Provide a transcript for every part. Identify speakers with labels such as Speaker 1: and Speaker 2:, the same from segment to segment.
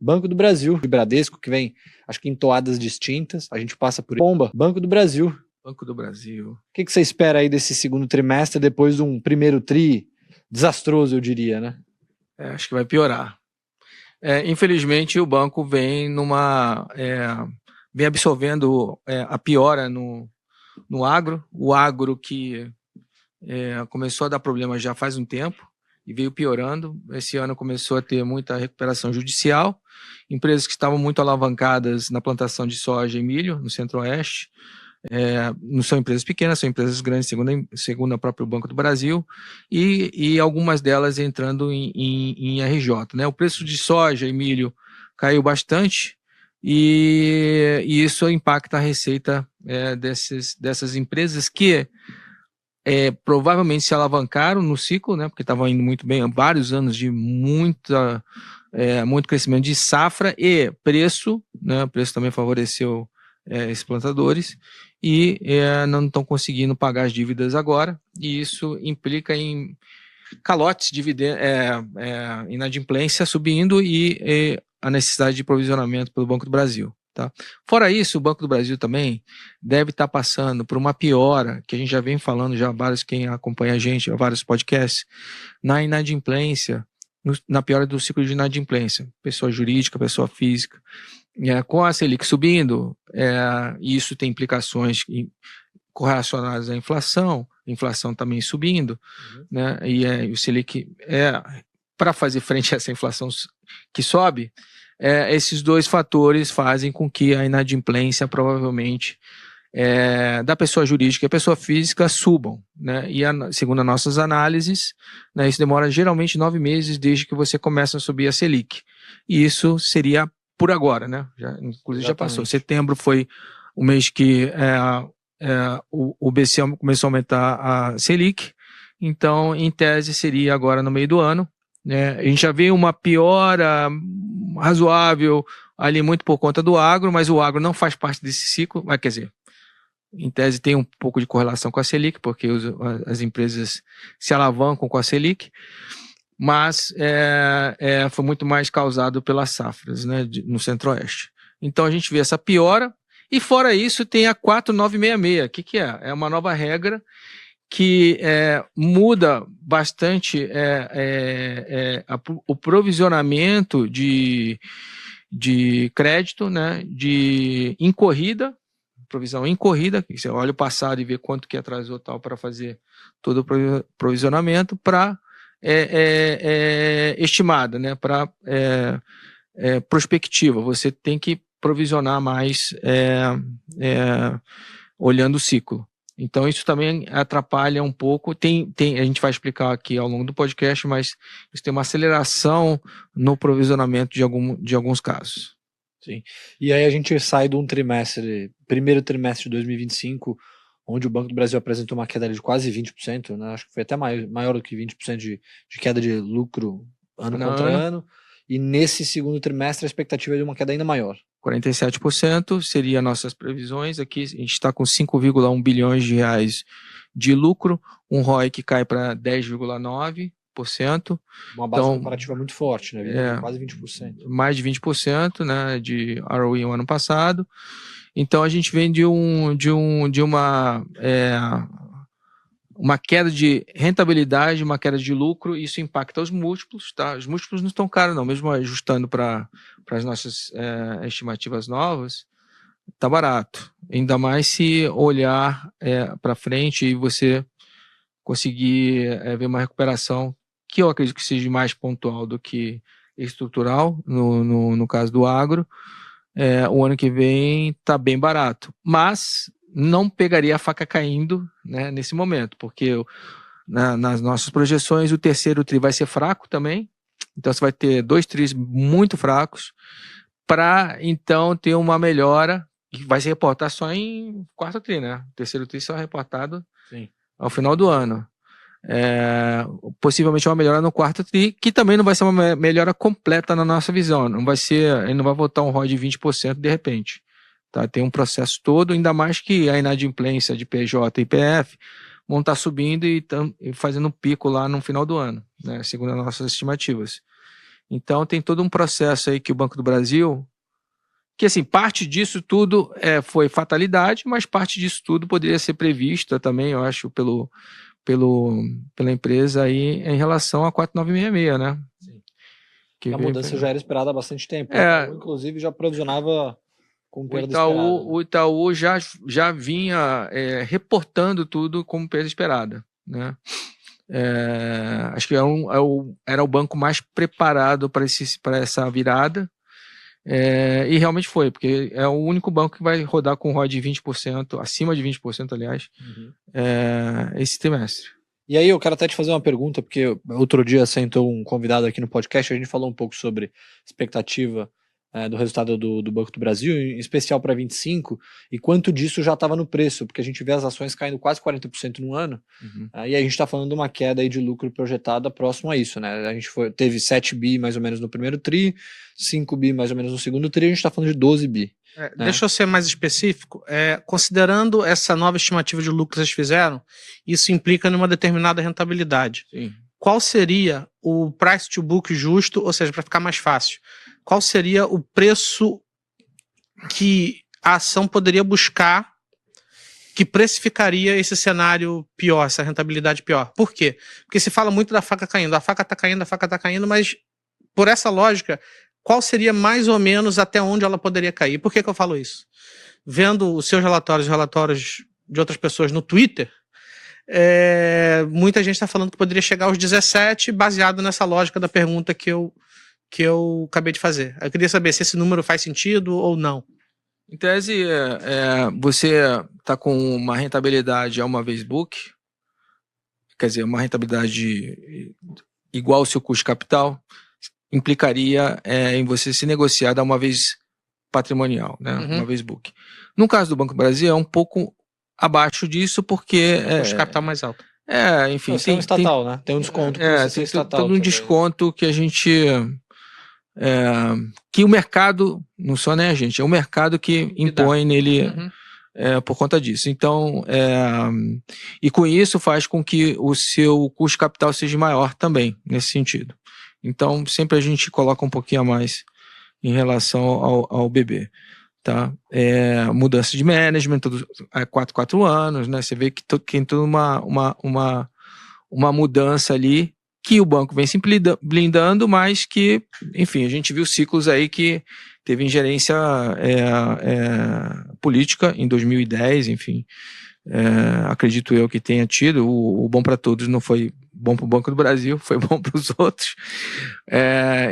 Speaker 1: Banco do Brasil, de Bradesco, que vem, acho que em toadas distintas, a gente passa por bomba. Banco do Brasil.
Speaker 2: Banco do Brasil.
Speaker 1: O que você espera aí desse segundo trimestre, depois de um primeiro tri desastroso, eu diria, né?
Speaker 2: Acho que vai piorar. Infelizmente, o banco vem vem absorvendo a piora no agro. O agro que começou a dar problemas já faz um tempo e veio piorando. Esse ano começou a ter muita recuperação judicial. Empresas que estavam muito alavancadas na plantação de soja e milho no Centro-Oeste. Não são empresas pequenas, são empresas grandes, segundo o próprio Banco do Brasil, e algumas delas entrando em RJ. Né? O preço de soja e milho caiu bastante, e isso impacta a receita dessas empresas que provavelmente se alavancaram no ciclo, né? Porque estavam indo muito bem, vários anos de muito crescimento de safra e preço, né? O preço também favoreceu esses plantadores, e não estão conseguindo pagar as dívidas agora, e isso implica em calotes, inadimplência subindo e a necessidade de provisionamento pelo Banco do Brasil. Tá? Fora isso, o Banco do Brasil também deve estar passando por uma piora, que a gente já vem falando, quem acompanha a gente, vários podcasts, na inadimplência, na piora do ciclo de inadimplência, pessoa jurídica, pessoa física. Com a Selic subindo, isso tem implicações correlacionadas à inflação, inflação também subindo, né? E o Selic, para fazer frente a essa inflação que sobe, esses dois fatores fazem com que a inadimplência provavelmente da pessoa jurídica e a pessoa física subam, né? E segundo as nossas análises, né, isso demora geralmente 9 meses desde que você começa a subir a Selic. E isso seria por agora, né? Inclusive já passou. Setembro foi o mês que o BC começou a aumentar a Selic, então em tese seria agora no meio do ano. Né? A gente já vê uma piora razoável ali muito por conta do agro, mas o agro não faz parte desse ciclo, quer dizer, em tese tem um pouco de correlação com a Selic, porque as empresas se alavancam com a Selic, mas foi muito mais causado pelas safras, né, no Centro-Oeste. Então a gente vê essa piora, e fora isso tem a 4966. O que é? É uma nova regra que muda bastante o provisionamento de crédito, né, em corrida, provisão em corrida, que você olha o passado e vê quanto que atrasou tal para fazer todo o provisionamento, para estimada, né, para prospectiva. Você tem que provisionar mais olhando o ciclo. Então isso também atrapalha um pouco, a gente vai explicar aqui ao longo do podcast, mas isso tem uma aceleração no provisionamento de alguns casos.
Speaker 1: Sim. E aí a gente sai de um primeiro trimestre de 2025, onde o Banco do Brasil apresentou uma queda de quase 20%, né? Acho que foi até maior do que 20% de queda de lucro ano contra ano. E nesse segundo trimestre a expectativa é de uma queda ainda maior.
Speaker 2: 47% seria nossas previsões. Aqui a gente está com 5,1 bilhões de reais de lucro, um ROI que cai para 10,9%.
Speaker 1: Uma base comparativa muito forte, né? Quase 20%.
Speaker 2: Mais de 20%, né, de ROE no ano passado. Então a gente vem de uma queda de rentabilidade, uma queda de lucro, e isso impacta os múltiplos, tá? Os múltiplos não estão caros não, mesmo ajustando para as nossas estimativas novas, tá barato. Ainda mais se olhar para frente e você conseguir ver uma recuperação que eu acredito que seja mais pontual do que estrutural, no caso do agro. O ano que vem está bem barato, mas não pegaria a faca caindo, né, nesse momento, porque nas nossas projeções o terceiro tri vai ser fraco também, então você vai ter 2 tris muito fracos, para então ter uma melhora que vai se reportar só em quarto tri, né? O terceiro tri só é reportado ao final do ano. Possivelmente uma melhora no quarto tri, que também não vai ser uma melhora completa na nossa visão, ele não vai voltar um ROI de 20% de repente, tá? Tem um processo todo, ainda mais que a inadimplência de PJ e PF vão estar subindo e fazendo um pico lá no final do ano, né, segundo as nossas estimativas. Então tem todo um processo aí que o Banco do Brasil, que assim, parte disso tudo foi fatalidade, mas parte disso tudo poderia ser prevista também, eu acho, pela empresa aí em relação a 4966, né?
Speaker 1: Sim.
Speaker 2: Que
Speaker 1: a mudança já era esperada há bastante tempo. O Itaú, inclusive, já provisionava com perda esperada.
Speaker 2: O Itaú já vinha reportando tudo como perda esperada, né? Acho que era o banco mais preparado para essa virada, e realmente foi, porque é o único banco que vai rodar com ROI de 20%, acima de 20%, aliás, esse trimestre.
Speaker 1: E aí eu quero até te fazer uma pergunta, porque outro dia sentou um convidado aqui no podcast, a gente falou um pouco sobre expectativa do resultado do Banco do Brasil, em especial para 25, e quanto disso já estava no preço, porque a gente vê as ações caindo quase 40% no ano, e a gente está falando de uma queda aí de lucro projetada próximo a isso, né? A gente teve 7 bi mais ou menos no primeiro tri, 5 bi mais ou menos no segundo tri, a gente está falando de 12 bi.
Speaker 3: Né? Deixa eu ser mais específico. Considerando essa nova estimativa de lucro que vocês fizeram, isso implica numa determinada rentabilidade.
Speaker 2: Sim.
Speaker 3: Qual seria o price to book justo, ou seja, para ficar mais fácil, qual seria o preço que a ação poderia buscar que precificaria esse cenário pior, essa rentabilidade pior? Por quê? Porque se fala muito da faca caindo, a faca está caindo, mas por essa lógica, qual seria mais ou menos até onde ela poderia cair? Por que eu falo isso? Vendo os seus relatórios de outras pessoas no Twitter, muita gente está falando que poderia chegar aos 17, baseado nessa lógica da pergunta que eu acabei de fazer. Eu queria saber se esse número faz sentido ou não.
Speaker 2: Em tese, você está com uma rentabilidade a uma vez book, quer dizer, uma rentabilidade igual ao seu custo de capital, implicaria em você se negociar a uma vez patrimonial, né? Uma vez book. No caso do Banco do Brasil, é um pouco abaixo disso, porque...
Speaker 3: custo de capital mais alto.
Speaker 2: Enfim...
Speaker 1: Tem um estatal, né? Tem um desconto
Speaker 2: que você tem estatal. Todo um desconto que a gente... que o mercado, não só a gente, é o mercado que impõe nele por conta disso. Então, e com isso faz com que o seu custo de capital seja maior também, nesse sentido. Então, sempre a gente coloca um pouquinho a mais em relação ao BB. Tá? Mudança de management, 4 anos, né? Você vê que tem toda uma mudança ali, que o banco vem se blindando, mas que, enfim, a gente viu ciclos aí que teve ingerência política em 2010, enfim, acredito eu que tenha tido. O bom para todos não foi bom para o Banco do Brasil, foi bom para os outros,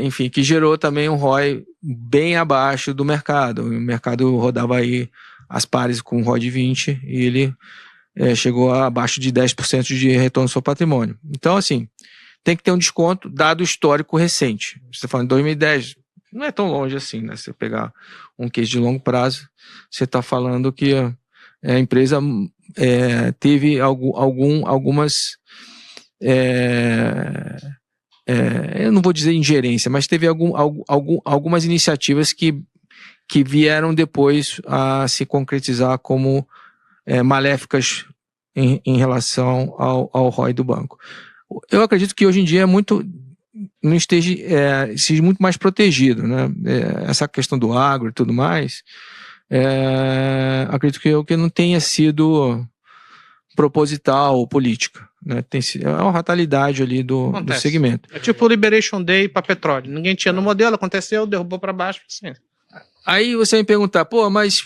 Speaker 2: enfim, que gerou também um ROI bem abaixo do mercado. O mercado rodava aí as pares com um ROI de 20 e ele chegou a abaixo de 10% de retorno do seu patrimônio. Então, assim, tem que ter um desconto dado o histórico recente. Você está falando de 2010, não é tão longe assim, né? Se você pegar um case de longo prazo, você está falando que a empresa teve algumas... eu não vou dizer ingerência, mas teve algumas iniciativas que vieram depois a se concretizar como maléficas em relação ao ROI do banco. Eu acredito que hoje em dia não esteja muito mais protegido, né? Essa questão do agro e tudo mais, acredito que não tenha sido proposital ou política, né? É uma fatalidade ali do segmento.
Speaker 3: É tipo o Liberation Day para petróleo. Ninguém tinha no modelo, aconteceu, derrubou para baixo. Assim.
Speaker 2: Aí você vai me perguntar, mas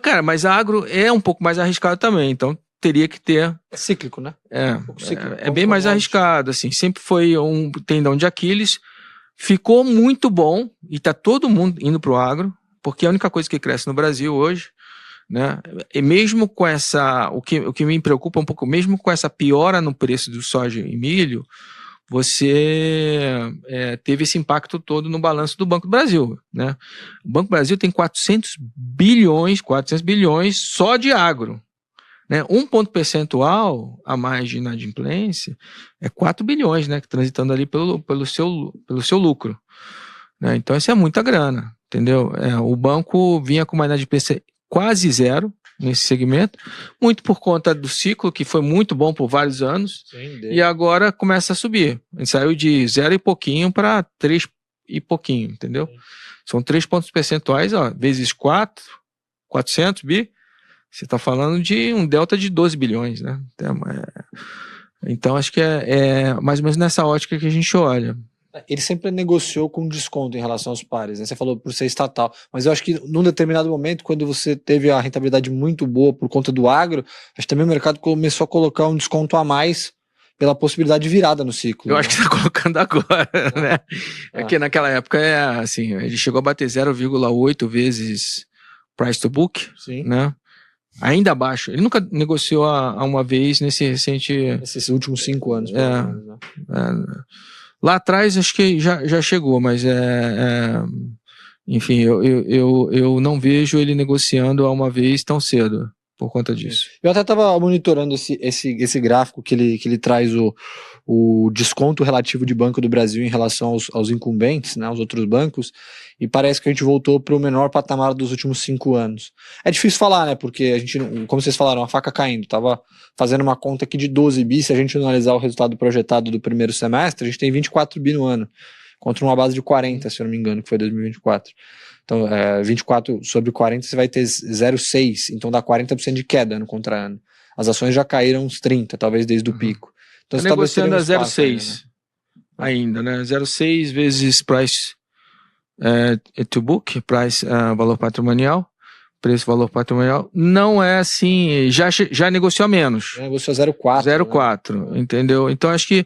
Speaker 2: cara, mas a agro é um pouco mais arriscado também, então teria que ter...
Speaker 1: É cíclico, né?
Speaker 2: É bem mais arriscado, assim, sempre foi um tendão de Aquiles, ficou muito bom e tá todo mundo indo pro agro, porque é a única coisa que cresce no Brasil hoje, né? E mesmo com o que me preocupa um pouco, mesmo com essa piora no preço do soja e milho, você teve esse impacto todo no balanço do Banco do Brasil, né? O Banco do Brasil tem 400 bilhões só de agro, né? Um ponto percentual a mais de inadimplência é 4 bilhões, né? Transitando ali pelo seu lucro, né? Então isso é muita grana, entendeu? O banco vinha com uma inadimplência quase zero, nesse segmento, muito por conta do ciclo, que foi muito bom por vários anos, e agora começa a subir. A gente saiu de 0 e pouquinho para 3 e pouquinho, entendeu? São 3 pontos percentuais, ó, vezes 400 bi, você está falando de um delta de 12 bilhões, né? Então, acho que é mais ou menos nessa ótica que a gente olha.
Speaker 1: Ele sempre negociou com desconto em relação aos pares, né? Você falou por ser estatal, mas eu acho que num determinado momento, quando você teve a rentabilidade muito boa por conta do agro, acho que também o mercado começou a colocar um desconto a mais pela possibilidade de virada no ciclo.
Speaker 2: Eu acho que está colocando agora, né? Porque naquela época, assim, ele chegou a bater 0,8 vezes price to book, né? Ainda abaixo. Ele nunca negociou a uma vez nesse recente...
Speaker 1: Esses últimos 5 anos.
Speaker 2: Lá atrás acho que já chegou, mas enfim, eu não vejo ele negociando a uma vez tão cedo por conta disso.
Speaker 1: Eu até estava monitorando esse gráfico que ele traz o desconto relativo de Banco do Brasil em relação aos incumbentes, né, aos outros bancos, e parece que a gente voltou para o menor patamar dos últimos 5 anos. É difícil falar, né, porque a gente, como vocês falaram, a faca caindo, tava fazendo uma conta aqui de 12 bi, se a gente analisar o resultado projetado do primeiro semestre, a gente tem 24 bi no ano, contra uma base de 40, se eu não me engano, que foi 2024. Então, 24 sobre 40, você vai ter 0,6, então dá 40% de queda no contra-ano. As ações já caíram uns 30, talvez desde o pico. Então,
Speaker 2: tá negociando a 0,6 ainda, né? 0,6 vezes price to book, price valor patrimonial, preço valor patrimonial, não é assim, já negociou menos.
Speaker 1: Já negociou 0,4.
Speaker 2: 0,4, né? Entendeu? Então, acho que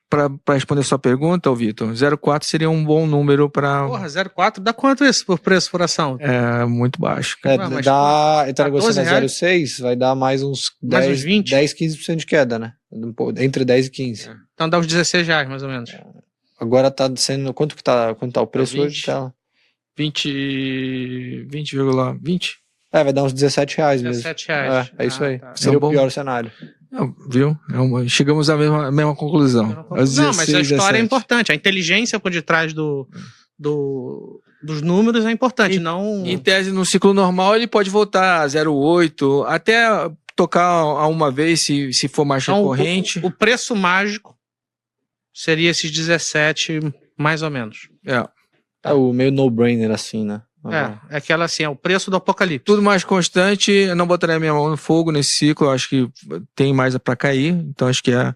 Speaker 2: para responder sua pergunta, Vitor, 0,4 seria um bom número para...
Speaker 3: Porra, 0,4 dá quanto isso por preço por ação?
Speaker 2: É muito baixo.
Speaker 1: Ele tá negociando a 0,6, vai dar mais uns 10, 20? 10, 15% de queda, né? Entre 10 e 15.
Speaker 3: Então dá uns 16 reais, mais ou menos.
Speaker 1: Agora tá sendo... Quanto tá o preço
Speaker 2: 20,
Speaker 1: hoje? Tá
Speaker 2: 20,20?
Speaker 1: Vai dar uns 17 reais mesmo.
Speaker 3: 17 reais.
Speaker 1: É isso aí.
Speaker 3: Tá.
Speaker 1: Seria o pior cenário.
Speaker 2: Não, viu? Chegamos à mesma conclusão.
Speaker 3: Não, mas a história é importante. A inteligência por detrás dos números é importante. Não...
Speaker 2: Em tese, no ciclo normal, ele pode voltar a 0,8, até tocar a uma vez, se for mais recorrente.
Speaker 3: O preço mágico seria esses 17, mais ou menos.
Speaker 1: É o meio no-brainer, assim, né?
Speaker 3: É aquela assim, é o preço do apocalipse.
Speaker 2: Tudo mais constante, eu não botaria a minha mão no fogo nesse ciclo, eu acho que tem mais para cair, então acho que a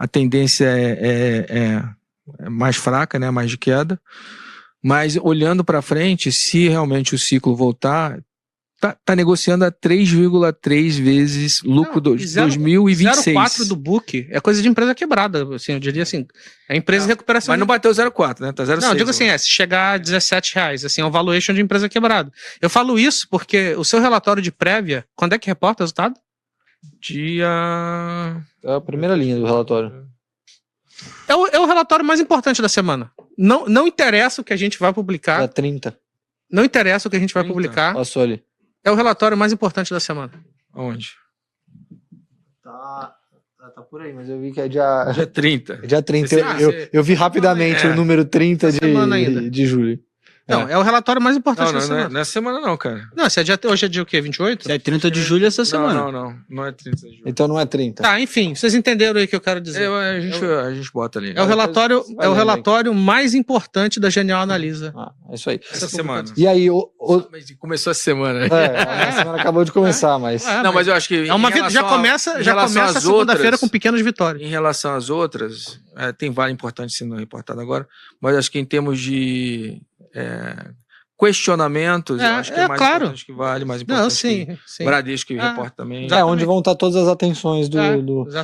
Speaker 2: tendência é mais fraca, né, mais de queda, mas olhando para frente, se realmente o ciclo voltar, tá negociando a 3,3 vezes lucro de 2026.
Speaker 3: 0,4 do book é coisa de empresa quebrada, assim, eu diria assim, é empresa de recuperação.
Speaker 2: Mas não bateu 0,4, né? Tá 0,6.
Speaker 3: Não, eu digo assim, se chegar a 17 reais, assim, é um valuation de empresa quebrada. Eu falo isso porque o seu relatório de prévia, quando é que reporta o resultado?
Speaker 1: É a primeira linha do relatório.
Speaker 3: É o relatório mais importante da semana. Não interessa o que a gente vai publicar.
Speaker 1: É 30.
Speaker 3: Não interessa o que a gente vai publicar.
Speaker 1: Passou ali.
Speaker 3: É o relatório mais importante da semana.
Speaker 2: Onde?
Speaker 1: Tá por aí, mas eu vi que é dia
Speaker 2: 30.
Speaker 1: Dia 30. Eu vi rapidamente o número 30 de julho.
Speaker 3: Não, é o relatório mais importante da semana.
Speaker 2: Não é essa semana não, cara.
Speaker 3: Não, hoje é dia o quê? 28?
Speaker 4: É 30 de julho essa semana.
Speaker 2: Não é 30 de julho.
Speaker 1: Então não é 30.
Speaker 3: Tá, enfim, vocês entenderam aí o que eu quero dizer.
Speaker 2: A gente bota ali.
Speaker 3: É o relatório mais importante da Genial Analisa.
Speaker 1: É isso aí.
Speaker 2: Essa semana.
Speaker 1: E aí,
Speaker 2: começou a semana.
Speaker 1: A semana acabou de começar, mas...
Speaker 2: Não, mas eu acho que...
Speaker 3: Já começa a segunda-feira com pequenas vitórias.
Speaker 2: Em relação às outras, tem vale importante sendo reportado agora, mas acho que em termos de... questionamentos, eu acho que é mais importante que vale, mais importante
Speaker 3: sim.
Speaker 2: Bradesco que reporta também.
Speaker 1: Onde vão estar todas as atenções do...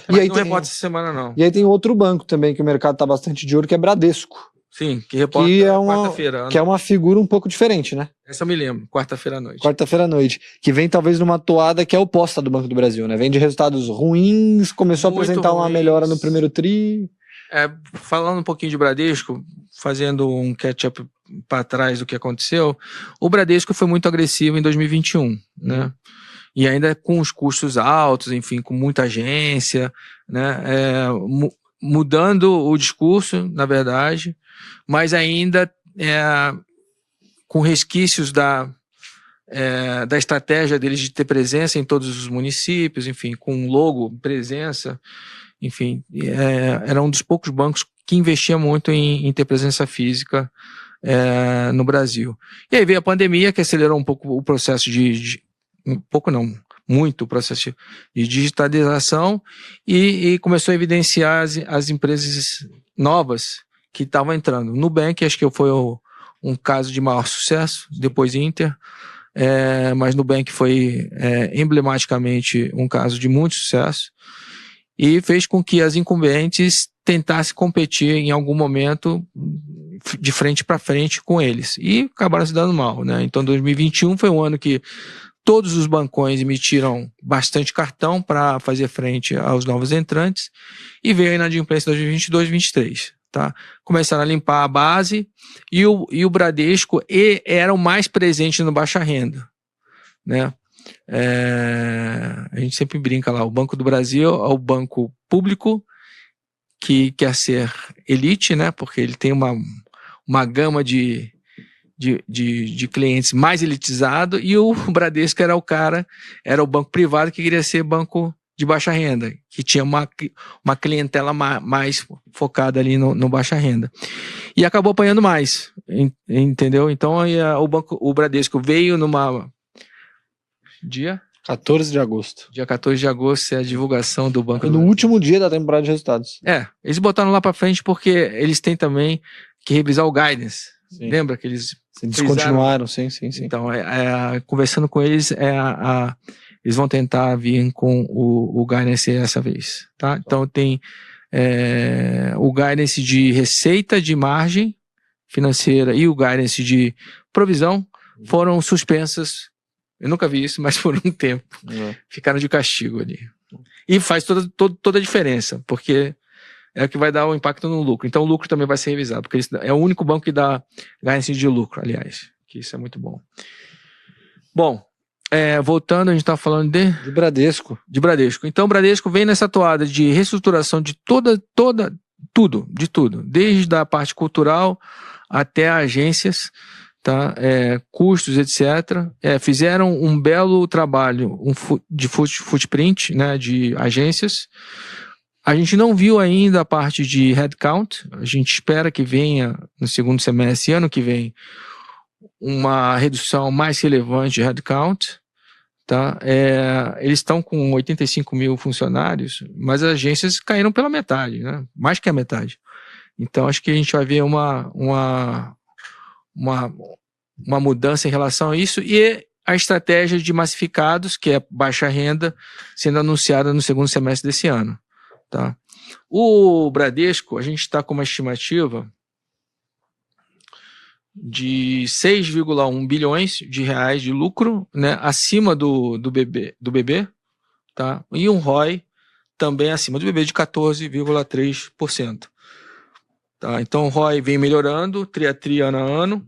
Speaker 2: E aí não reporta essa semana, não.
Speaker 1: E aí tem outro banco também que o mercado está bastante de olho, que é Bradesco.
Speaker 2: Sim, que reporta quarta-feira.
Speaker 1: Que é uma figura um pouco diferente, né?
Speaker 2: Essa eu me lembro, quarta-feira à noite.
Speaker 1: Quarta-feira à noite. Que vem talvez numa toada que é oposta do Banco do Brasil, né? Vem de resultados ruins, começou a apresentar uma melhora no primeiro tri...
Speaker 2: Falando um pouquinho de Bradesco, fazendo um catch-up para trás do que aconteceu, o Bradesco foi muito agressivo em 2021, né? E ainda com os custos altos, enfim, com muita agência, né? Mudando o discurso, na verdade, mas ainda com resquícios da estratégia deles de ter presença em todos os municípios, enfim, com logo, presença, enfim, era um dos poucos bancos que investia muito em ter presença física no Brasil. E aí veio a pandemia, que acelerou um pouco o processo um pouco não, muito o processo de digitalização e começou a evidenciar as empresas novas que estavam entrando. Nubank, acho que foi um caso de maior sucesso, depois Inter, mas Nubank foi emblematicamente um caso de muito sucesso e fez com que as incumbentes tentassem competir em algum momento de frente para frente com eles e acabaram se dando mal, né? Então 2021 foi um ano que todos os bancões emitiram bastante cartão para fazer frente aos novos entrantes e veio a inadimplência 2022 e 2023. Tá? Começaram a limpar a base e o Bradesco era o mais presente no baixa renda, né? A gente sempre brinca lá, o Banco do Brasil é o banco público que quer ser elite, né? Porque ele tem uma gama de clientes mais elitizado, e o Bradesco era o banco privado que queria ser banco de baixa renda, que tinha uma clientela mais focada ali no baixa renda. E acabou apanhando mais, entendeu? Então o Bradesco veio numa... Dia
Speaker 1: 14 de agosto.
Speaker 2: Dia 14 de agosto é a divulgação do Banco do
Speaker 1: No
Speaker 2: Brasil.
Speaker 1: último dia da temporada de resultados.
Speaker 2: Eles botaram lá pra frente porque eles têm também que revisar o guidance.
Speaker 1: Sim.
Speaker 2: Lembra que eles
Speaker 1: descontinuaram, sim.
Speaker 2: Então, conversando com eles, eles vão tentar vir com o guidance dessa vez, tá? Então tem o guidance de receita de margem financeira e o guidance de provisão foram suspensas. Eu nunca vi isso, mas por um tempo. Ficaram de castigo ali. E faz toda a diferença, porque é o que vai dar o impacto no lucro. Então o lucro também vai ser revisado, porque é o único banco que dá guidance de lucro, aliás. Que isso é muito bom. Bom, voltando, a gente está falando de
Speaker 1: Bradesco.
Speaker 2: De Bradesco. Então o Bradesco vem nessa toada de reestruturação de tudo, desde a parte cultural até agências, tá? Custos, etc. Fizeram um belo trabalho de footprint, né, de agências. A gente não viu ainda a parte de headcount. A gente espera que venha no segundo semestre, ano que vem, uma redução mais relevante de headcount. Tá? Eles estão com 85 mil funcionários, mas as agências caíram pela metade, né? Mais que a metade. Então acho que a gente vai ver uma mudança em relação a isso, e a estratégia de massificados, que é baixa renda, sendo anunciada no segundo semestre desse ano. Tá? O Bradesco, a gente está com uma estimativa de 6,1 bilhões de reais de lucro, né, acima do BB, tá? E um ROI também acima do BB de 14,3%. Tá? Então o ROI vem melhorando, tri ano a ano.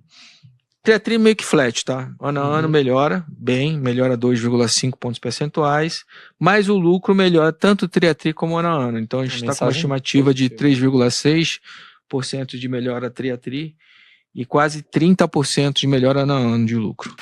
Speaker 2: Tri meio que flat, tá? Ano a ano melhora 2,5 pontos percentuais, mas o lucro melhora tanto tri como ano a ano. Então a gente está com uma estimativa de 3,6% de melhora tri e quase 30% de melhora ano a ano de lucro.